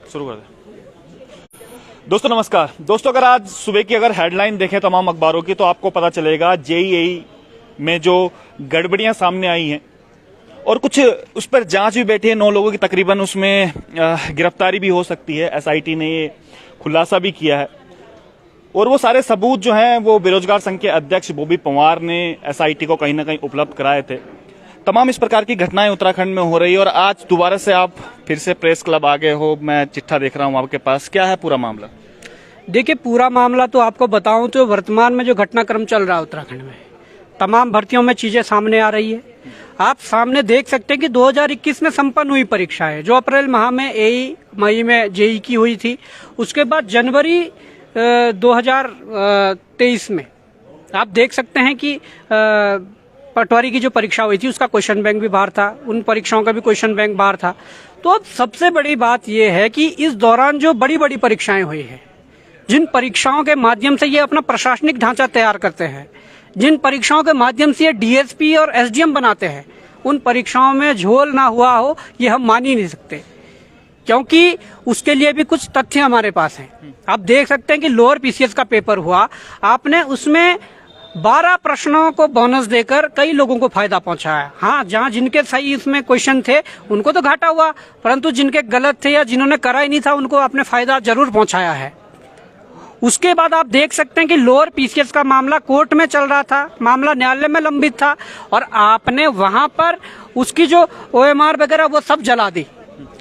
शुरू कर दे। दोस्तों नमस्कार। दोस्तों अगर आज सुबह की अगर हेडलाइन देखें तमाम अखबारों की तो आपको पता चलेगा जेईई में जो गड़बड़ियां सामने आई हैं और कुछ उस पर जांच भी बैठी है। 9 लोगों की तकरीबन उसमें गिरफ्तारी भी हो सकती है। एसआईटी ने ये खुलासा भी किया है और वो सारे सबूत जो हैं वो बेरोजगार संघ के अध्यक्ष बॉबी पंवार ने एसआईटी को कहीं ना कहीं उपलब्ध कराए थे। तमाम इस प्रकार की घटनाएं उत्तराखंड में हो रही है और आज दोबारा से आप फिर से प्रेस क्लब आ गए हो। मैं चिट्ठा देख रहा हूं आपके पास, क्या है पूरा मामला? देखिए, पूरा मामला तो आपको बताऊं तो वर्तमान में जो घटनाक्रम चल रहा है उत्तराखंड में, तमाम भर्तियों में चीजें सामने आ रही है। आप सामने देख सकते हैं कि 2021 में संपन्न हुई परीक्षाएं जो अप्रैल माह में एई, मई में जेई की हुई थी, उसके बाद जनवरी 2023 में आप देख सकते हैं कि पटवारी की जो परीक्षा हुई थी उसका क्वेश्चन बैंक भी बाहर था, उन परीक्षाओं का भी क्वेश्चन बैंक बाहर था। तो अब सबसे बड़ी बात यह है कि इस दौरान जो बड़ी बड़ी परीक्षाएं हुई है, जिन परीक्षाओं के माध्यम से ये अपना प्रशासनिक ढांचा तैयार करते हैं, जिन परीक्षाओं के माध्यम से ये डीएसपी और एसडीएम बनाते हैं, उन परीक्षाओं में झोल ना हुआ हो ये हम मान ही नहीं सकते, क्योंकि उसके लिए भी कुछ तथ्य हमारे पास हैं। आप देख सकते हैं कि लोअर पीसीएस का पेपर हुआ, आपने उसमें 12 प्रश्नों को बोनस देकर कई लोगों को फायदा पहुंचाया। हाँ, जहां जिनके सही इसमें क्वेश्चन थे उनको तो घाटा हुआ, परंतु जिनके गलत थे या जिन्होंने करा ही नहीं था उनको आपने फायदा जरूर पहुंचाया है। उसके बाद आप देख सकते हैं कि लोअर पीसीएस का मामला कोर्ट में चल रहा था, मामला न्यायालय में लंबित था और आपने वहां पर उसकी जो ओएमआर वगैरह वो सब जला दी।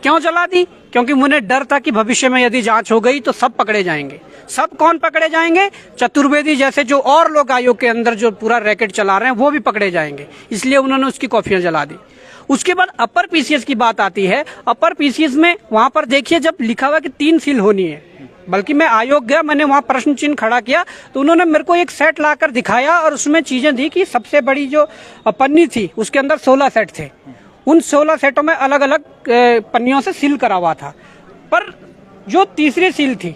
क्यों जला दी? क्योंकि मुझे डर था कि भविष्य में यदि जांच हो गई तो सब पकड़े जाएंगे। सब कौन पकड़े जाएंगे? चतुर्वेदी जैसे जो और लोग आयोग के अंदर जो पूरा रैकेट चला रहे हैं वो भी पकड़े जाएंगे, इसलिए उन्होंने उसकी कॉपियां जला दी। उसके बाद अपर पीसीएस की बात आती है। अपर पीसीएस में वहां पर देखिए जब लिखा हुआ कि 3 सील होनी है, बल्कि मैं आयोग गया, मैंने वहां प्रश्न चिन्ह खड़ा किया तो उन्होंने मेरे को एक सेट लाकर दिखाया और उसमें चीजें दी कि सबसे बड़ी जो पन्नी थी उसके अंदर 16 सेट थे। उन 16 सेटों में अलग अलग पन्नियों से सील करा हुआ था, पर जो तीसरी सील थी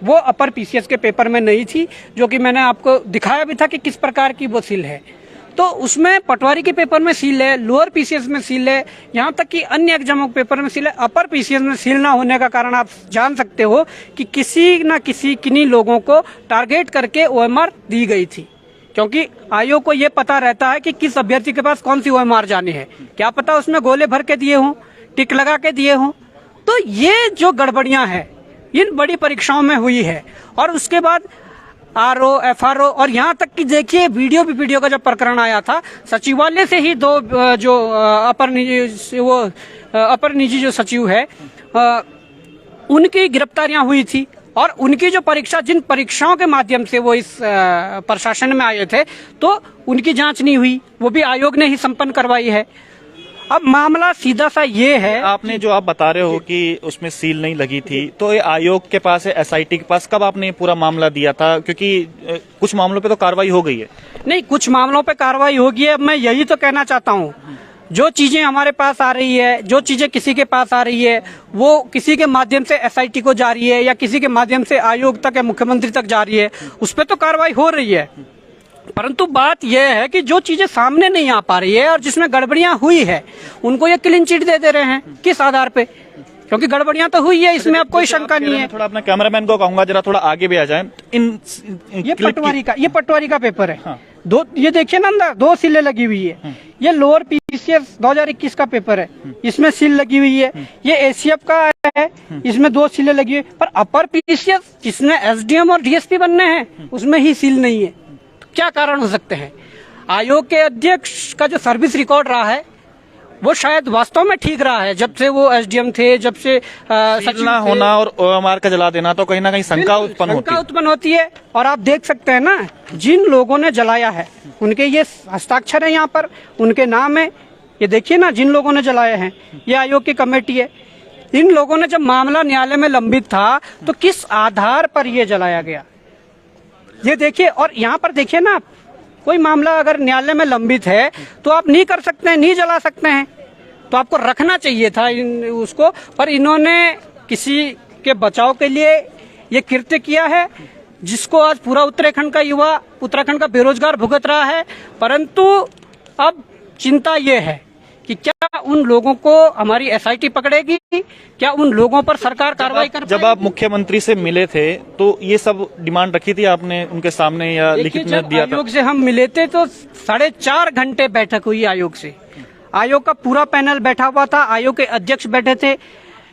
वो अपर पीसीएस के पेपर में नहीं थी, जो कि मैंने आपको दिखाया भी था कि किस प्रकार की वो सील है। तो उसमें पटवारी के पेपर में सील है, लोअर पीसीएस में सील है, यहाँ तक कि अन्य एग्जामों के पेपर में सील है। अपर पीसीएस में सील ना होने का कारण आप जान सकते हो कि किसी न किसी किन्हीं लोगों को टारगेट करके ओएमआर दी गई थी, क्योंकि आयोग को ये पता रहता है कि किस अभ्यर्थी के पास कौन सी ओएमआर जानी है। क्या पता उसमें गोले भर के दिए हों, टिक लगा के दिए हों। तो ये जो गड़बड़ियां हैं इन बड़ी परीक्षाओं में हुई है। और उसके बाद आरओ, एफआरओ और यहाँ तक कि देखिए वीडियो का जब प्रकरण आया था, सचिवालय से ही 2 जो अपर निजी जो सचिव है उनकी गिरफ्तारियां हुई थी और उनकी जो परीक्षा, जिन परीक्षाओं के माध्यम से वो इस प्रशासन में आए थे, तो उनकी जांच नहीं हुई, वो भी आयोग ने ही संपन्न करवाई है। अब मामला सीधा सा ये है, आपने जो आप बता रहे हो कि उसमें सील नहीं लगी थी, तो ये आयोग के पास है, एसआईटी के पास, कब आपने पूरा मामला दिया था? क्योंकि कुछ मामलों पे तो कार्रवाई हो गई है। नहीं, कुछ मामलों पे कार्रवाई होगी है। अब मैं यही तो कहना चाहता हूँ, जो चीजें हमारे पास आ रही है, जो चीजें किसी के पास आ रही है, वो किसी के माध्यम से एसआईटी को जा रही है या किसी के माध्यम से आयोग तक या मुख्यमंत्री तक जा रही है, उस पर तो कार्रवाई हो रही है। परंतु बात यह है कि जो चीजें सामने नहीं आ पा रही है और जिसमें गड़बड़ियां हुई है उनको ये क्लीन चिट दे रहे हैं। किस आधार पे? क्योंकि गड़बड़ियां तो हुई है, इसमें अब कोई शंका नहीं है। थोड़ा अपने कैमरामैन को कहूंगा जरा थोड़ा आगे भी आ जाए। ये पटवारी का पेपर है। हाँ। ये देखिए ना, अंदर 2 सीलें लगी हुई है। ये लोअर पीसीएस 2021 का पेपर है, इसमें सील लगी हुई है। ये एसीएफ का है, इसमें 2 सीलें लगी हुई। पर अपर पीसीएस जिसमें एसडीएम और डीएसपी बनने हैं उसमें ही सील नहीं है। तो क्या कारण हो सकते हैं? आयोग के अध्यक्ष का जो सर्विस रिकॉर्ड रहा है वो शायद वास्तव में ठीक रहा है। जब से वो एसडीएम थे, जब से सचिव ना होना और ओएमआर का जला देना, तो कहीं ना कहीं शंका उत्पन्न होती है। और आप देख सकते हैं ना, जिन लोगों ने जलाया है उनके ये हस्ताक्षर है, यहाँ पर उनके नाम है। ये देखिए ना, जिन लोगों ने जलाए हैं, ये आयोग की कमेटी है। इन लोगों ने, जब मामला न्यायालय में लंबित था तो किस आधार पर ये जलाया गया, ये देखिए। और यहाँ पर देखिए ना, कोई मामला अगर न्यायालय में लंबित है तो आप नहीं कर सकते हैं, नहीं जला सकते हैं, तो आपको रखना चाहिए था उसको। पर इन्होंने किसी के बचाव के लिए ये कृत्य किया है, जिसको आज पूरा उत्तराखंड का युवा, उत्तराखंड का बेरोजगार भुगत रहा है। परंतु अब चिंता ये है कि क्या उन लोगों को हमारी एसआईटी पकड़ेगी? क्या उन लोगों पर सरकार कार्रवाई कर जब आप मुख्यमंत्री से मिले थे तो ये सब डिमांड रखी थी आपने उनके सामने या लिखित में दिया था? आयोग से हम मिले थे तो 4.5 घंटे बैठक हुई आयोग से। आयोग का पूरा पैनल बैठा हुआ था, आयोग के अध्यक्ष बैठे थे,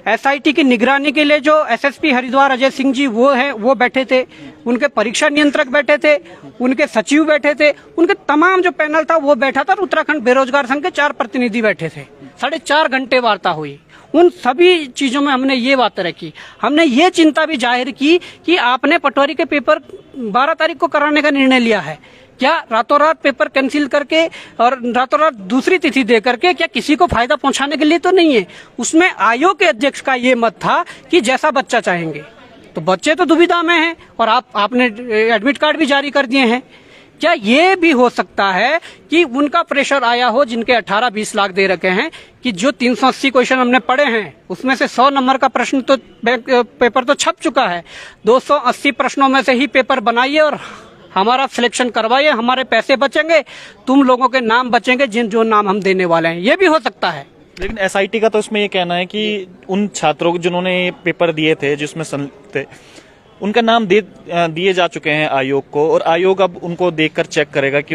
एसआईटी की निगरानी के लिए जो एसएसपी हरिद्वार अजय सिंह जी वो बैठे थे, उनके परीक्षा नियंत्रक बैठे थे, उनके सचिव बैठे थे, उनके तमाम जो पैनल था वो बैठा था और उत्तराखंड बेरोजगार संघ के 4 प्रतिनिधि बैठे थे। 4.5 घंटे वार्ता हुई। उन सभी चीजों में हमने ये बात रखी, हमने ये चिंता भी जाहिर की कि आपने पटवारी के पेपर 12 तारीख को कराने का निर्णय लिया है, क्या रातों रात पेपर कैंसिल करके और रातों रात दूसरी तिथि दे करके क्या किसी को फायदा पहुंचाने के लिए तो नहीं है? उसमें आयोग के अध्यक्ष का ये मत था कि जैसा बच्चा चाहेंगे। तो बच्चे तो दुविधा में हैं और आपने एडमिट कार्ड भी जारी कर दिए हैं। क्या ये भी हो सकता है कि उनका प्रेशर आया हो, जिनके 18-20 लाख दे रखे हैं, कि जो 380 क्वेश्चन हमने पढ़े हैं उसमें से 100 नंबर का प्रश्न तो पेपर तो छप चुका है, 280 प्रश्नों में से ही पेपर बनाइए और हमारा सिलेक्शन करवाइए, हमारे पैसे बचेंगे, तुम लोगों के नाम बचेंगे जो नाम हम देने वाले हैं। ये भी हो सकता है। लेकिन एसआईटी का तो इसमें ये कहना है कि उन छात्रों जिन्होंने पेपर दिए थे, जिसमें थे, उनका नाम दिए जा चुके हैं आयोग को और आयोग अब उनको देखकर चेक करेगा कि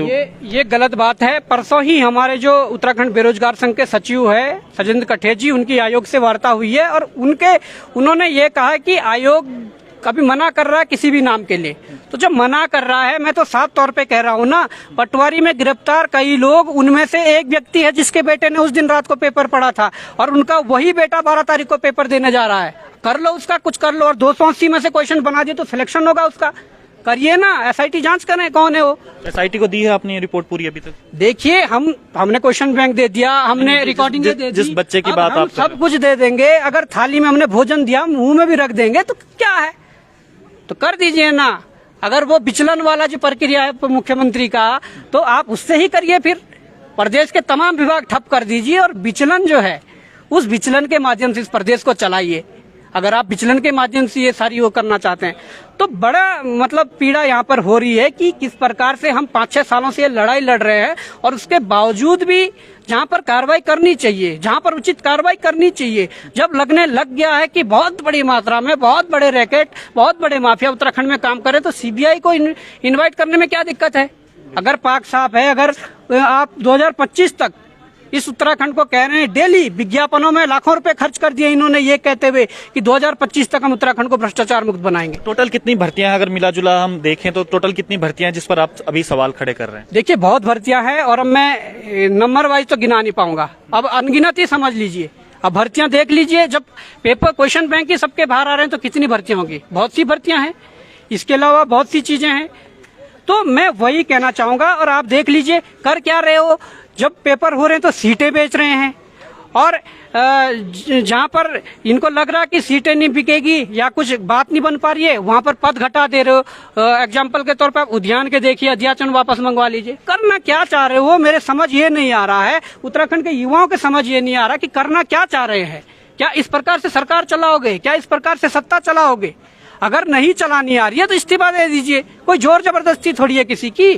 ये गलत बात है। परसों ही हमारे जो उत्तराखंड बेरोजगार संघ के सचिव है सजेंद्र कठेर जी, उनकी आयोग से वार्ता हुई है और उन्होंने ये कहा है कि आयोग कभी मना कर रहा है किसी भी नाम के लिए। तो जब मना कर रहा है, मैं तो साफ तौर पे कह रहा हूँ ना, पटवारी में गिरफ्तार कई लोग, उनमें से एक व्यक्ति है जिसके बेटे ने उस दिन रात को पेपर पढ़ा था और उनका वही बेटा 12 तारीख को पेपर देने जा रहा है। कर लो उसका, कुछ कर लो, और 280 में से क्वेश्चन बना दिए तो सिलेक्शन होगा उसका। करिए ना, एसआईटी जांच करें कौन है वो। एसआईटी को दी है आपने रिपोर्ट पूरी अभी तक? देखिए, हमने क्वेश्चन बैंक दे दिया, हमने रिकॉर्डिंग दे दी, जिस बच्चे की बात आप सब कुछ दे देंगे। अगर थाली में हमने भोजन दिया, मुंह में भी रख देंगे तो क्या है, तो कर दीजिए ना। अगर वो विचलन वाला जो प्रक्रिया है मुख्यमंत्री का, तो आप उससे ही करिए। फिर प्रदेश के तमाम विभाग ठप कर दीजिए और विचलन जो है उस विचलन के माध्यम से इस प्रदेश को चलाइए। अगर आप विचलन के माध्यम से ये सारी वो करना चाहते हैं तो बड़ा मतलब पीड़ा यहाँ पर हो रही है कि किस प्रकार से हम 5-6 सालों से ये लड़ाई लड़ रहे हैं और उसके बावजूद भी जहाँ पर कार्रवाई करनी चाहिए, जहाँ पर उचित कार्रवाई करनी चाहिए, जब लगने लग गया है कि बहुत बड़ी मात्रा में बहुत बड़े रैकेट, बहुत बड़े माफिया उत्तराखंड में काम करे, तो सीबीआई को इनवाइट करने में क्या दिक्कत है? अगर पाक साफ है, अगर आप 2025 तक इस उत्तराखंड को कह रहे हैं, डेली विज्ञापनों में लाखों रुपए खर्च कर दिए इन्होंने ये कहते हुए कि 2025 तक हम उत्तराखंड को भ्रष्टाचार मुक्त बनाएंगे। टोटल कितनी भर्तियां, अगर मिला जुला हम देखें तो टोटल कितनी भर्तियां जिस पर आप अभी सवाल खड़े कर रहे हैं? देखिए, बहुत भर्तियां हैं और अब मैं नंबर वाइज तो गिना नहीं पाऊंगा, अब अनगिनत ही समझ लीजिए। अब भर्तियां देख लीजिए, जब पेपर क्वेश्चन बैंक ही सबके बाहर आ रहे हैं तो कितनी भर्तियां होंगी? बहुत सी भर्तियां हैं, इसके अलावा बहुत सी चीजें हैं। तो मैं वही कहना चाहूंगा, और आप देख लीजिए कर क्या रहे हो। जब पेपर हो रहे हैं तो सीटें बेच रहे हैं और जहां पर इनको लग रहा है कि सीटें नहीं बिकेगी या कुछ बात नहीं बन पा रही है, वहां पर पद घटा दे रहे हो। एग्जाम्पल के तौर पर आप उद्यान के देखिए, अध्याचन वापस मंगवा लीजिए। करना क्या चाह रहे हो, मेरे समझ ये नहीं आ रहा है, उत्तराखंड के युवाओं के समझ ये नहीं आ रहा कि करना क्या चाह रहे हैं। क्या इस प्रकार से सरकार चलाओगे? क्या इस प्रकार से सत्ता चलाओगे? अगर नहीं चलानी आ रही है तो इस्तीफा दे दीजिए, कोई जोर जबरदस्ती थोड़ी है किसी की।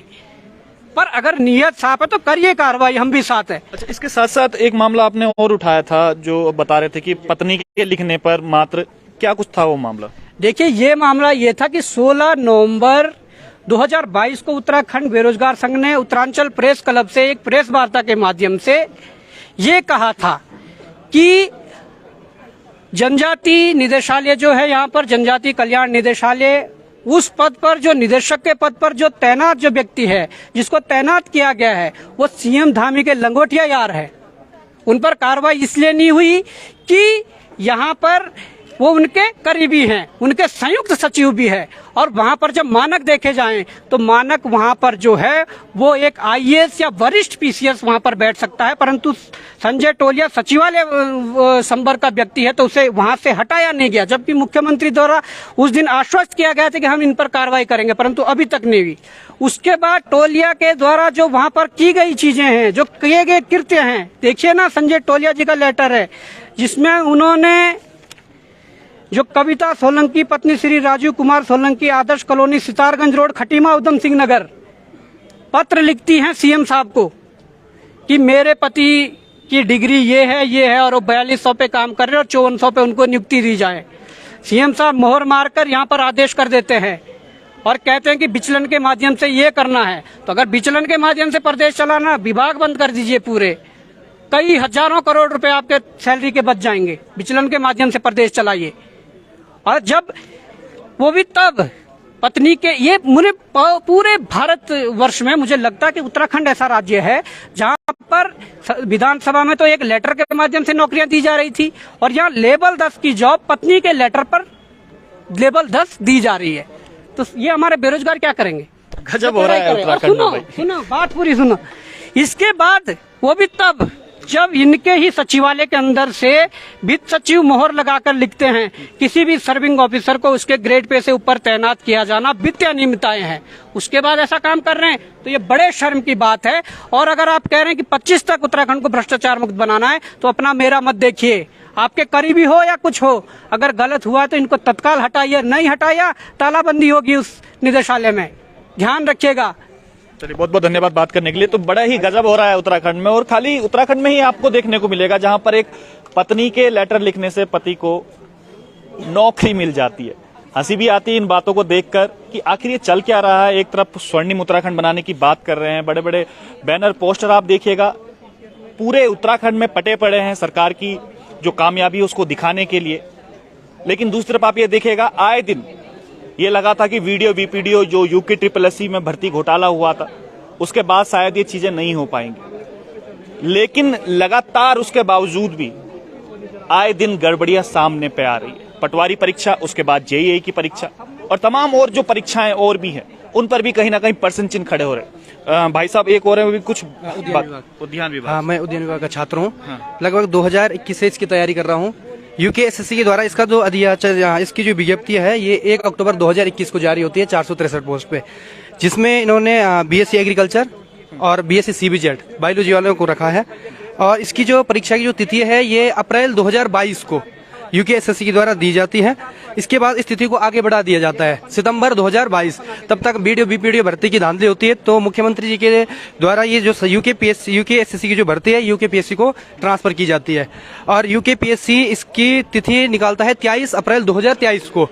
पर अगर नियत साफ है तो करिए कार्रवाई, हम भी साथ हैं। अच्छा, इसके साथ साथ एक मामला आपने और उठाया था जो बता रहे थे कि पत्नी के लिखने पर मात्र, क्या कुछ था वो मामला? देखिए, ये मामला ये था कि 16 नवंबर 2022 को उत्तराखंड बेरोजगार संघ ने उत्तरांचल प्रेस क्लब से एक प्रेस वार्ता के माध्यम से ये कहा था कि जनजाति निदेशालय जो है, यहाँ पर जनजाति कल्याण निदेशालय, उस पद पर जो निदेशक के पद पर जो तैनात जो व्यक्ति है, जिसको तैनात किया गया है, वो सीएम धामी के लंगोटिया यार है। उन पर कार्रवाई इसलिए नहीं हुई कि यहाँ पर वो उनके करीबी हैं, उनके संयुक्त सचिव भी है, और वहां पर जब मानक देखे जाएं तो मानक वहां पर जो है वो एक आईएएस या वरिष्ठ पीसीएस वहां पर बैठ सकता है, परंतु संजय टोलिया सचिवालय संवर्ग का व्यक्ति है तो उसे वहां से हटाया नहीं गया, जबकि मुख्यमंत्री द्वारा उस दिन आश्वस्त किया गया था कि हम इन पर कार्रवाई करेंगे, परंतु अभी तक नहीं हुई। उसके बाद टोलिया के द्वारा जो वहां पर की गई चीजें हैं, जो किए गए कृत्य हैं, देखिए ना, संजय टोलिया जी का लेटर है जिसमें उन्होंने जो कविता सोलंकी पत्नी श्री राजीव कुमार सोलंकी, आदर्श कॉलोनी, सितारगंज रोड, खटीमा, उधम सिंह नगर, पत्र लिखती हैं सीएम साहब को कि मेरे पति कि डिग्री ये है और वो 4200 पे काम कर रहे हैं और 5400 पे उनको नियुक्ति दी जाए। सीएम साहब मोहर मारकर यहाँ पर आदेश कर देते हैं और कहते हैं कि विचलन के माध्यम से ये करना है। तो अगर विचलन के माध्यम से प्रदेश चलाना, विभाग बंद कर दीजिए पूरे, कई हजारों करोड़ रुपए आपके सैलरी के बच जाएंगे। विचलन के माध्यम से प्रदेश चलाइए। और जब वो भी तब पत्नी के, ये मुझे पूरे भारत वर्ष में मुझे लगता है कि उत्तराखंड ऐसा राज्य है जहां पर विधानसभा में तो एक लेटर के माध्यम से नौकरियां दी जा रही थी और यहाँ लेवल 10 की जॉब पत्नी के लेटर पर लेवल 10 दी जा रही है। तो ये हमारे बेरोजगार क्या करेंगे? गजब हो रहा है उत्तराखंड में भाई। सुनो बात पूरी सुनो। इसके बाद वो भी तब जब इनके ही सचिवालय के अंदर से वित्त सचिव मोहर लगाकर लिखते हैं किसी भी सर्विंग ऑफिसर को उसके ग्रेड पे से ऊपर तैनात किया जाना वित्तीय अनियमितताएं हैं, उसके बाद ऐसा काम कर रहे हैं। तो ये बड़े शर्म की बात है। और अगर आप कह रहे हैं कि 25 तक उत्तराखंड को भ्रष्टाचार मुक्त बनाना है तो अपना मेरा मत देखिए, आपके करीबी हो या कुछ हो, अगर गलत हुआ तो इनको तत्काल हटाइए, नहीं हटाया तालाबंदी होगी उस निदेशालय में, ध्यान रखिएगा। चलिए बहुत बहुत धन्यवाद बात करने के लिए। तो बड़ा ही गजब हो रहा है उत्तराखंड में, और खाली उत्तराखंड में ही आपको देखने को मिलेगा जहां पर एक पत्नी के लेटर लिखने से पति को नौकरी मिल जाती है। हंसी भी आती है इन बातों को देखकर कि आखिर ये चल क्या रहा है। एक तरफ स्वर्णिम उत्तराखंड बनाने की बात कर रहे हैं, बड़े बड़े बैनर पोस्टर आप देखिएगा पूरे उत्तराखंड में पटे पड़े हैं सरकार की जो कामयाबी उसको दिखाने के लिए। लेकिन दूसरी तरफ आप ये देखिएगा आए दिन ये लगा था कि वीडियो वीपीडीओ जो यूके SSSC में भर्ती घोटाला हुआ था उसके बाद शायद ये चीजें नहीं हो पाएंगी, लेकिन लगातार उसके बावजूद भी आए दिन गड़बड़ियां सामने पे आ रही है। पटवारी परीक्षा, उसके बाद JEE की परीक्षा और तमाम और जो परीक्षाएं और भी हैं उन पर भी कहीं ना कहीं प्रश्न चिन्ह खड़े हो रहे। भाई साहब एक और है कुछ उद्यान विभाग। हाँ, मैं उद्यान विभाग का छात्र हूँ। लगभग 2021 से इसकी तैयारी कर रहा हूँ। यूके SSC के द्वारा इसका जो इसकी जो विज्ञप्ति है ये 1 अक्टूबर 2021 को जारी होती है 463 पोस्ट पे, जिसमें इन्होंने BSc एग्रीकल्चर और BSc CBZ बायोलॉजी वालों को रखा है। और इसकी जो परीक्षा की जो तिथि है ये अप्रैल 2022 को यूके SSC के द्वारा दी जाती है। इसके बाद इस तिथि को आगे बढ़ा दिया जाता है सितंबर 2022। तब तक BDO भर्ती की धांधली होती है। तो मुख्यमंत्री जी के द्वारा ये जो यूके SSC की जो भर्ती है यूके PSC को ट्रांसफर की जाती है और यूके PSC इसकी तिथि निकालता है 23 अप्रैल 2023 को।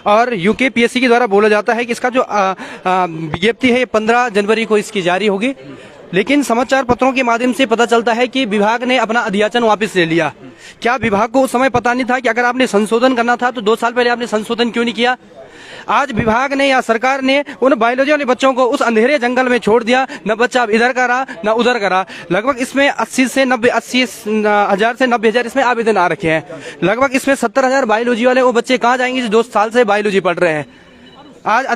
और यूके PSC के द्वारा बोला जाता है कि इसका जो विज्ञप्ति है 15 जनवरी को इसकी जारी होगी। लेकिन समाचार पत्रों के माध्यम से पता चलता है कि विभाग ने अपना अध्याचन वापस ले लिया। क्या विभाग को उस समय पता नहीं था कि अगर आपने संशोधन करना था तो 2 साल पहले आपने संशोधन क्यों नहीं किया? आज विभाग ने या सरकार ने उन बायोलॉजी वाले बच्चों को उस अंधेरे जंगल में छोड़ दिया। न बच्चा अब इधर का रहा न उधर का रहा। लगभग इसमें 80 हजार से 90 हजार इसमें आवेदन आ रखे हैं। लगभग इसमें 70,000 बायोलॉजी वाले वो बच्चे कहाँ जाएंगे जो 2 साल से बायोलॉजी पढ़ रहे हैं। आज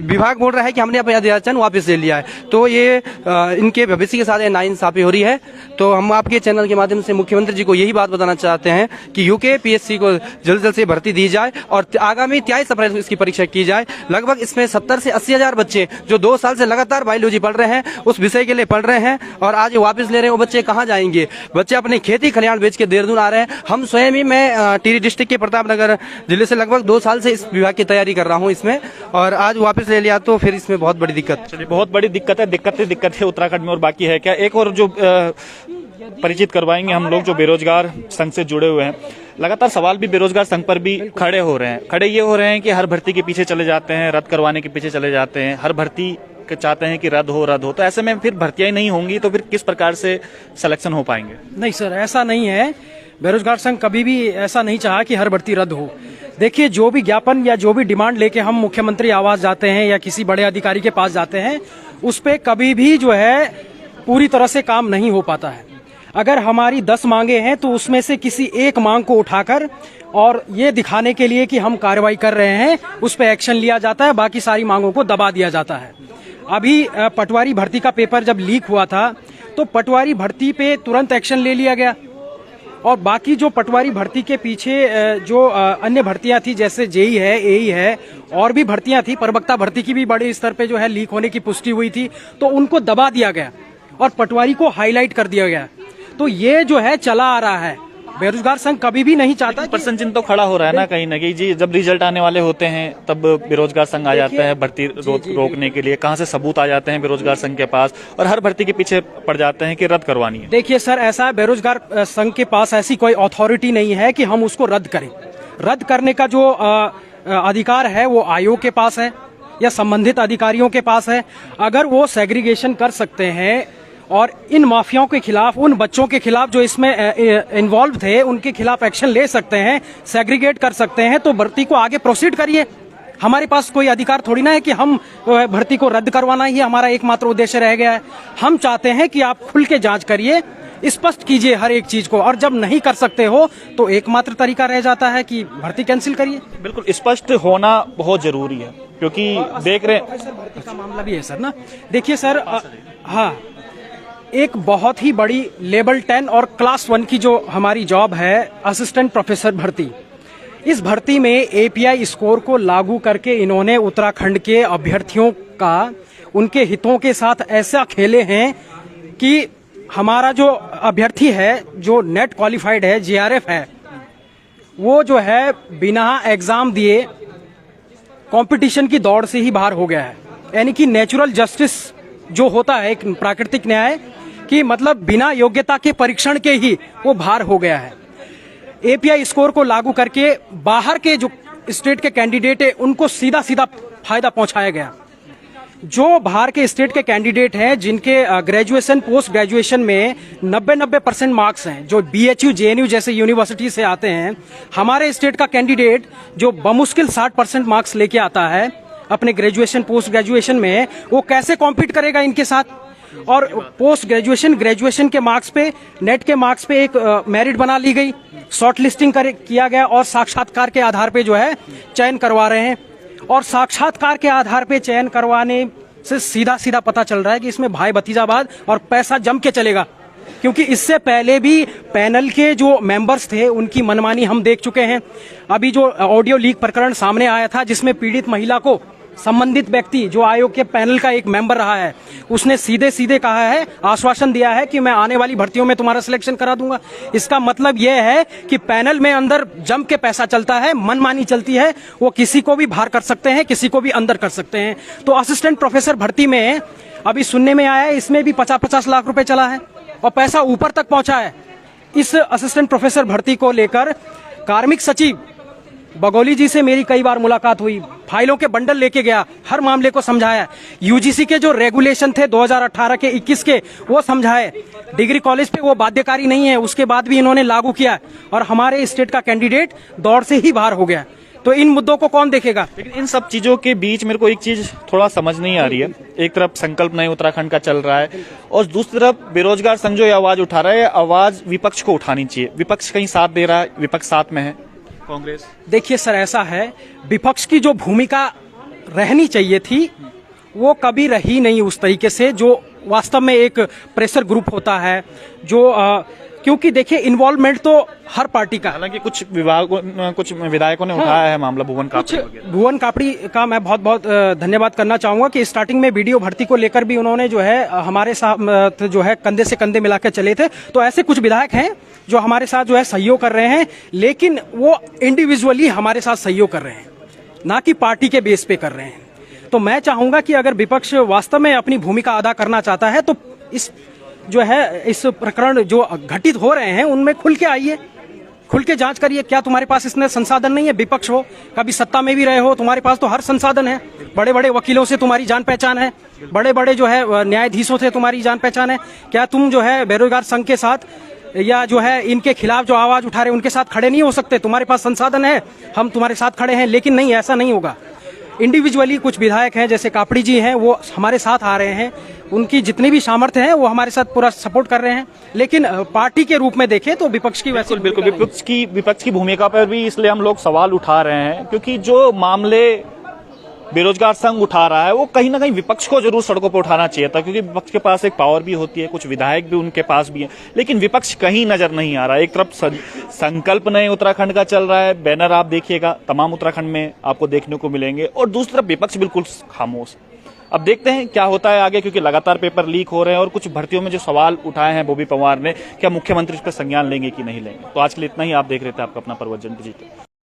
विभाग बोल रहा है कि हमने अपना अध्याचन वापस ले लिया है। तो ये इनके भविष्य के साथ नाइंसाफी हो रही है। तो हम आपके चैनल के माध्यम से मुख्यमंत्री जी को यही बात बताना चाहते हैं कि यूके PSC को जल्द से भर्ती दी जाए और आगामी 23 अप्रैल को इसकी परीक्षा की जाए। लगभग इसमें 70 से 80 हजार बच्चे जो 2 साल से लगातार बायोलॉजी पढ़ रहे हैं, उस विषय के लिए पढ़ रहे हैं और आज वापस ले रहे हैं। वो बच्चे कहाँ जाएंगे? बच्चे अपने खेती खलिहान बेच के देहरादून आ रहे हैं। हम स्वयं ही, मैं टिहरी डिस्ट्रिक्ट के प्रतापनगर जिले से लगभग 2 साल से इस विभाग की तैयारी कर रहा हूँ इसमें, और आज वापस ले लिया तो फिर इसमें बहुत बड़ी दिक्कत। बहुत बड़ी दिक्कत है। दिक्कत है उत्तराखंड में। और बाकी है क्या एक और जो परिचित करवाएंगे हम लोग जो बेरोजगार संघ से जुड़े हुए हैं। लगातार सवाल भी बेरोजगार संघ पर भी खड़े हो रहे हैं। खड़े ये हो रहे हैं कि हर भर्ती के पीछे चले जाते हैं, रद्द करवाने के पीछे चले जाते हैं। हर भर्ती के चाहते हैं कि रद्द हो। तो ऐसे में फिर भर्तियां नहीं होंगी तो फिर किस प्रकार से सिलेक्शन हो पाएंगे? नहीं सर, ऐसा नहीं है। बेरोजगार संघ कभी भी ऐसा नहीं चाहा कि हर भर्ती रद्द हो। देखिए, जो भी ज्ञापन या जो भी डिमांड लेके हम मुख्यमंत्री आवास जाते हैं या किसी बड़े अधिकारी के पास जाते हैं, उस पे कभी भी जो है पूरी तरह से काम नहीं हो पाता है। अगर हमारी 10 मांगे हैं तो उसमें से किसी एक मांग को उठाकर और ये दिखाने के लिए कि हम कार्रवाई कर रहे हैं उस पे एक्शन लिया जाता है, बाकी सारी मांगों को दबा दिया जाता है। अभी पटवारी भर्ती का पेपर जब लीक हुआ था तो पटवारी भर्ती पे तुरंत एक्शन ले लिया गया और बाकी जो पटवारी भर्ती के पीछे जो अन्य भर्तियां थी जैसे JEE है, AE है और भी भर्तियां थी, प्रवक्ता भर्ती की भी बड़े स्तर पे जो है लीक होने की पुष्टि हुई थी, तो उनको दबा दिया गया और पटवारी को हाईलाइट कर दिया गया। तो ये जो है चला आ रहा है बेरोजगार संघ कभी भी नहीं चाहता कि प्रश्न चिन्ह तो खड़ा हो रहा है ना कहीं ना कहीं जी, जब रिजल्ट आने वाले होते हैं तब बेरोजगार संघ आ जाता है भर्ती रोकने के लिए। कहाँ से सबूत आ जाते हैं बेरोजगार संघ के पास, और हर भर्ती के पीछे पड़ जाते हैं कि रद्द करवानी है। देखिए सर, ऐसा है, बेरोजगार संघ के पास ऐसी कोई अथॉरिटी नहीं है कि हम उसको रद्द करें। रद्द करने का जो अधिकार है वो आयोग के पास है या संबंधित अधिकारियों के पास है। अगर वो सेग्रीगेशन कर सकते हैं और इन माफियाओं के खिलाफ, उन बच्चों के खिलाफ जो इसमें इन्वॉल्व थे, उनके खिलाफ एक्शन ले सकते हैं, सेग्रीगेट कर सकते हैं, तो भर्ती को आगे प्रोसीड करिए। हमारे पास कोई अधिकार थोड़ी ना है कि हम भर्ती को रद्द करवाना ही हमारा एकमात्र उद्देश्य रह गया है। हम चाहते हैं कि आप खुल के जांच करिए, स्पष्ट कीजिए हर एक चीज को, और जब नहीं कर सकते हो तो एकमात्र तरीका रह जाता है कि भर्ती कैंसिल करिए। बिल्कुल स्पष्ट होना बहुत जरूरी है, क्योंकि देख रहे प्रोफेसर भर्ती का मामला भी है सर ना। देखिए सर, हाँ, एक बहुत ही बड़ी लेवल 10 और क्लास 1 की जो हमारी जॉब है असिस्टेंट प्रोफेसर भर्ती, इस भर्ती में एपीआई स्कोर को लागू करके इन्होंने उत्तराखंड के अभ्यर्थियों का उनके हितों के साथ ऐसा खेले हैं कि हमारा जो अभ्यर्थी है, जो नेट क्वालिफाइड है, जीआरएफ है, वो जो है बिना एग्जाम दिए कंपटीशन की दौड़ से ही बाहर हो गया है। यानी कि नेचुरल जस्टिस जो होता है, एक प्राकृतिक न्याय, कि मतलब बिना योग्यता के परीक्षण के ही वो बाहर हो गया है। एपीआई स्कोर को लागू करके बाहर के जो स्टेट के कैंडिडेट है उनको सीधा सीधा फायदा पहुंचाया गया। जो बाहर के स्टेट के कैंडिडेट हैं जिनके ग्रेजुएशन, पोस्ट ग्रेजुएशन में 90% मार्क्स हैं, जो बीएचयू, जेएनयू जैसे यूनिवर्सिटी से आते हैं, हमारे स्टेट का कैंडिडेट जो बमुश्किल 60% मार्क्स लेके आता है अपने ग्रेजुएशन, पोस्ट ग्रेजुएशन में, वो कैसे कॉम्पीट करेगा इनके साथ? और पोस्ट ग्रेजुएशन, ग्रेजुएशन के मार्क्स पे, नेट के मार्क्स पे एक मेरिट बना ली गई, शॉर्ट लिस्टिंग किया गया और साक्षात्कार के आधार पे जो है चयन करवा रहे हैं। और साक्षात्कार के आधार पे चयन करवाने से सीधा सीधा पता चल रहा है कि इसमें भाई भतीजावाद और पैसा जम के चलेगा। क्योंकि इससे पहले भी पैनल के जो मेंबर्स थे उनकी मनमानी हम देख चुके हैं। अभी जो ऑडियो लीक प्रकरण सामने आया था जिसमें पीड़ित महिला को संबंधित व्यक्ति, जो आयोग के पैनल का एक मेंबर रहा है, उसने सीधे सीधे कहा है, आश्वासन दिया है कि मैं आने वाली भर्तियों में तुम्हारा सिलेक्शन करा दूंगा। इसका मतलब यह है कि पैनल में अंदर जम के पैसा चलता है, मनमानी चलती है, वो किसी को भी बाहर कर सकते हैं, किसी को भी अंदर कर सकते हैं। तो असिस्टेंट प्रोफेसर भर्ती में अभी सुनने में आया है इसमें भी 50-50 लाख रुपए चला है और पैसा ऊपर तक पहुंचा है। इस असिस्टेंट प्रोफेसर भर्ती को लेकर कार्मिक सचिव बगोली जी से मेरी कई बार मुलाकात हुई, फाइलों के बंडल लेके गया, हर मामले को समझाया। यूजीसी के जो रेगुलेशन थे 2018 के 21 के, वो समझाए। डिग्री कॉलेज पे वो बाध्यकारी नहीं है, उसके बाद भी इन्होंने लागू किया और हमारे स्टेट का कैंडिडेट दौड़ से ही बाहर हो गया। तो इन मुद्दों को कौन देखेगा? लेकिन इन सब चीजों के बीच मेरे को एक चीज थोड़ा समझ नहीं आ रही है। एक तरफ संकल्प नए उत्तराखंड का चल रहा है और दूसरी तरफ बेरोजगार संघ जो ये आवाज उठा रहा है, आवाज विपक्ष को उठानी चाहिए। विपक्ष कहीं साथ दे रहा है, विपक्ष साथ में है कांग्रेस। देखिए सर, ऐसा है, विपक्ष की जो भूमिका रहनी चाहिए थी वो कभी रही नहीं उस तरीके से, जो वास्तव में एक प्रेशर ग्रुप होता है, जो क्योंकि देखिए इन्वॉल्वमेंट तो हर पार्टी का। हालांकि कुछ विधायकों ने उठाया है मामला भुवन कापड़ी वगैरह। भुवन कापड़ी का मैं बहुत बहुत धन्यवाद करना चाहूंगा कि स्टार्टिंग में वीडियो भर्ती को लेकर भी उन्होंने जो है हमारे साथ जो है कंधे से कंधे मिलाकर चले थे। तो ऐसे कुछ विधायक हैं जो हमारे साथ जो है सहयोग कर रहे हैं, लेकिन वो इंडिविजुअली हमारे साथ सहयोग कर रहे हैं, ना कि पार्टी के बेस पे कर रहे हैं। तो मैं चाहूंगा कि अगर विपक्ष वास्तव में अपनी भूमिका अदा करना चाहता है तो इस जो है इस प्रकरण जो घटित हो रहे हैं उनमें खुल के आइए, खुल के जांच करिए। क्या तुम्हारे पास इसमें संसाधन नहीं है? विपक्ष हो, कभी सत्ता में भी रहे हो, तुम्हारे पास तो हर संसाधन है। बड़े बड़े वकीलों से तुम्हारी जान पहचान है, बड़े बड़े जो है न्यायाधीशों से तुम्हारी जान पहचान है। क्या तुम जो है बेरोजगार संघ के साथ या जो है इनके खिलाफ जो आवाज उठा रहे उनके साथ खड़े नहीं हो सकते? तुम्हारे पास संसाधन है, हम तुम्हारे साथ खड़े हैं। लेकिन नहीं, ऐसा नहीं होगा। इंडिविजुअली कुछ विधायक हैं जैसे कापड़ी जी हैं, वो हमारे साथ आ रहे हैं, उनकी जितनी भी सामर्थ्य है वो हमारे साथ पूरा सपोर्ट कर रहे हैं। लेकिन पार्टी के रूप में देखें तो विपक्ष की वैसे बिल्कुल विपक्ष की भूमिका पर भी इसलिए हम लोग सवाल उठा रहे हैं क्योंकि जो मामले बेरोजगार संघ उठा रहा है वो कहीं ना कहीं विपक्ष को जरूर सड़कों पर उठाना चाहिए था, क्योंकि विपक्ष के पास एक पावर भी होती है, कुछ विधायक भी उनके पास भी है, लेकिन विपक्ष कहीं नजर नहीं आ रहा है। एक तरफ संकल्प नए उत्तराखंड का चल रहा है, बैनर आप देखिएगा तमाम उत्तराखंड में आपको देखने को मिलेंगे, और दूसरी तरफ विपक्ष बिल्कुल खामोश। अब देखते हैं क्या होता है आगे, क्योंकि लगातार पेपर लीक हो रहे हैं और कुछ भर्तियों में जो सवाल उठाए हैं बॉबी पवार ने, क्या मुख्यमंत्री इस पर संज्ञान लेंगे कि नहीं लेंगे। तो आज के लिए इतना ही। आप देख रहे थे आपका अपना प्रवचन डिजिटल।